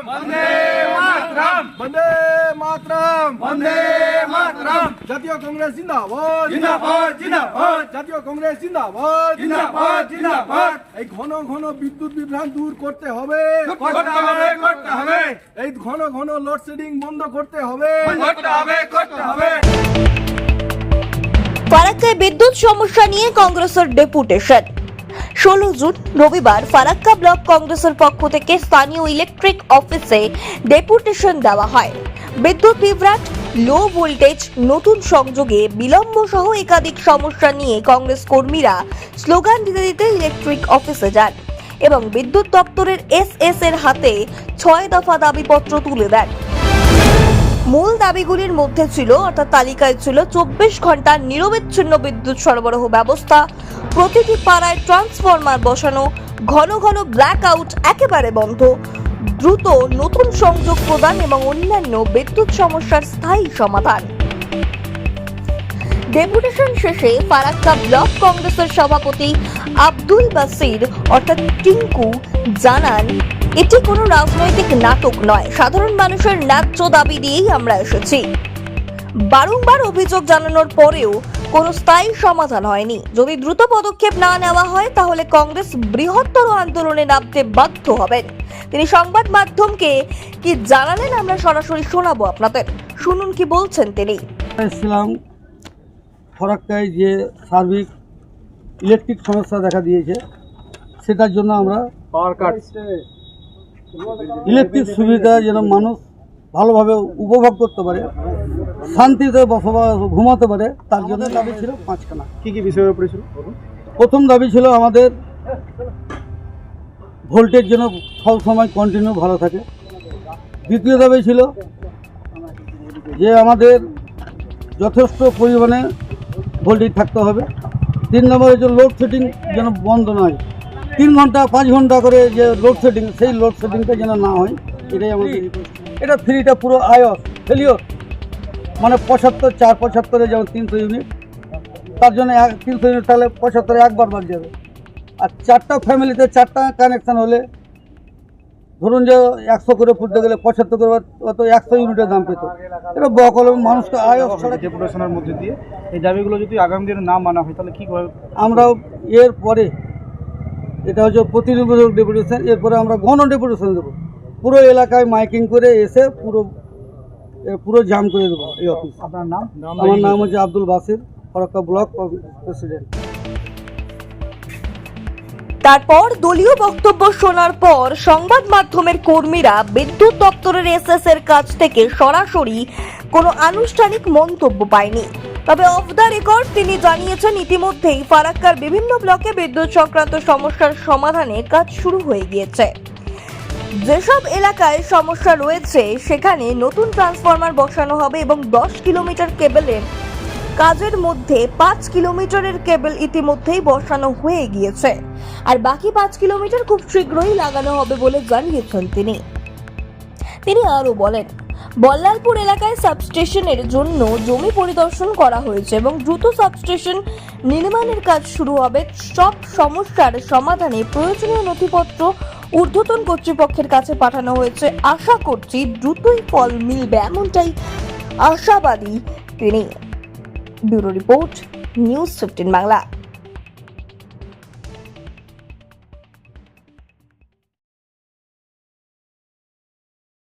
বন্দে মাতরম বন্দে মাতরম বন্দে মাতরম জাতীয় কংগ্রেস জিন্দাবাদ জিন্দাবাদ জিন্দাবাদ জাতীয় কংগ্রেস জিন্দাবাদ জিন্দাবাদ জিন্দাবাদ এই ঘন ঘন বিদ্যুৎ বিভ্রাট দূর করতে হবে করতে হবে এই ঘন ঘন লোডশেডিং বন্ধ করতে হবে করতে হবে ফারাক্কায় বিদ্যুৎ সমস্যা নিয়ে কংগ্রেসের ডেপুটেশন। 16 জুন রবিবার ফারাক্কা ব্লক কংগ্রেসের পক্ষ থেকে স্থানীয় ইলেকট্রিক অফিসে ডেপুটেশন দেওয়া হয়। বিদ্যুৎ বিভ্রাট, লো ভোল্টেজ, নতুন সংযোগে বিলম্ব সহ একাধিক সমস্যা নিয়ে কংগ্রেস কর্মীরা স্লোগান দিতে দিতে ইলেকট্রিক অফিসে যান এবং বিদ্যুৎ দপ্তরের এসএস এর হাতে 6 দফা দাবিপত্র তুলে দেন। মূল দাবিগুলির মধ্যে ছিল অর্থাৎ তালিকায় ছিল 24 ঘন্টা নিরবিচ্ছিন্ন বিদ্যুৎ সরবরাহ ব্যবস্থা, প্রতিটি পাড়ায় ট্রান্সফরমার বসানো, ঘন ঘন ব্ল্যাক আউট একেবারে বন্ধ, দ্রুত নতুন সংযোগ প্রদান এবং অন্যান্য বিদ্যুৎ সমস্যার স্থায়ী সমাধান। ডেপুটেশন শেষে ফারাক্কা ব্লক কংগ্রেসের সভাপতি আব্দুল বাসির অর্থাৎ টিঙ্কু জানান, এটি কোনো রাজনৈতিক নাটক নয়, সাধারণ মানুষের ন্যায্য দাবি দিয়েই আমরা এসেছি। বারংবার অভিযোগ জানানোর পরেও কোনো স্থায়ী সমাধান হয়নি। যদি দ্রুত পদক্ষেপ না নেওয়া হয় তাহলে কংগ্রেস বৃহত্তর আন্দোলনে নামতে বাধ্য হবেন। তিনি সংবাদ মাধ্যমকে কি জানালেন আমরা সরাসরি শোনাবো আপনাদের, শুনুন কি বলছেন তিনি। ইসলাম ফারাক্কায় যে সার্বিক ইলেকট্রিক সমস্যা দেখা দিয়েছে সেটার জন্য আমরা পাওয়ার কাট ইলেকট্রিক সুবিধা যেন মানুষ ভালোভাবে উপভোগ করতে পারে, শান্তিতে বসবাস ঘুমাতে পারে, তার জন্য দাবি ছিল 5খানা। কি কি বিষয়ের উপরে ছিল? প্রথম দাবি ছিল আমাদের ভোল্টেজ যেন সব সময় কন্টিনিউ ভালো থাকে। দ্বিতীয় দাবি ছিল যে আমাদের যথেষ্ট পরিমাণে ভোল্টেজ থাকতে হবে। 3 নম্বর হচ্ছে লোডশেডিং যেন বন্ধ না হয়, 3 ঘন্টা 5 ঘন্টা করে যে লোডশেডিং, সেই লোডশেডিংটা যেন না হয়, এটাই আমাদের। এটা ফ্রিটা পুরো আয়স ফেলিওর, মানে 75 475 যেমন 300 ইউনিট, তার জন্য 300 ইউনিট তাহলে 75 একবার বাদ যাবে। আর 4টা ফ্যামিলিতে 4টা কানেকশান হলে ধরুন যে 100 করে ফুটতে গেলে 75 করে অত 100 ইউনিটের দাম পেত। এটা বকল মানুষকে আয়স ছাড়া। ডেপুটেশনের মধ্যে দিয়ে এই দাবিগুলো যদি আগামী দিনে না মানা হয় তাহলে কি করে? আমরা এর পরে এটা হচ্ছে প্রতিনিধিমূলক ডেপুটেশন, এরপরে আমরা গণ ডেপুটেশন দেবো, পুরো এলাকায় মাইকিং করে এসে পুরো জাম করে দেবো এই অফিস। আপনার নাম? আমার নাম হচ্ছে আব্দুল বাসির, ফারাক্কা ব্লক প্রেসিডেন্ট। তারপর দলীয় বক্তব্য শোনার পর সংবাদ মাধ্যমের কর্মীরা বিদ্যুৎ দপ্তরের এসএস এর কাছ থেকে সরাসরি কোনো আনুষ্ঠানিক মন্তব্য পায়নি। তবে অফ দ্য রেকর্ড তিনি জানিয়েছেন ইতিমধ্যেই ফারাক্কার বিভিন্ন ব্লকে বিদ্যুৎ সংক্রান্ত সমস্যার সমাধানে কাজ শুরু হয়ে গিয়েছে। যেসব এলাকায় সমস্যা রয়েছে সেখানে নতুন ট্রান্সফরমার বসানো হবে এবং 10 কিলোমিটার কেবলের কাজের মধ্যে 5 কিলোমিটারের কেবল ইতিমধ্যেই বসানো হয়ে গিয়েছে আর বাকি 5 কিলোমিটার খুব শীঘ্রই লাগানো হবে বলে জানিয়েছেন তিনি আরো বলেন, বল্লালপুর এলাকায় সাবস্টেশনের জন্য জমি পরিদর্শন করা হয়েছে এবং দ্রুত সাবস্টেশন নির্মাণের কাজ শুরু হবে। সব সমস্যার সমাধানে প্রয়োজনীয় নথিপত্র ঊর্ধ্বতন কর্তৃপক্ষের কাছে পাঠানো হয়েছে। আশা করছি দ্রুতই ফল মিলবে, এমনটাই আশাবাদী তিনি। Bureau report, news 15 Bangla.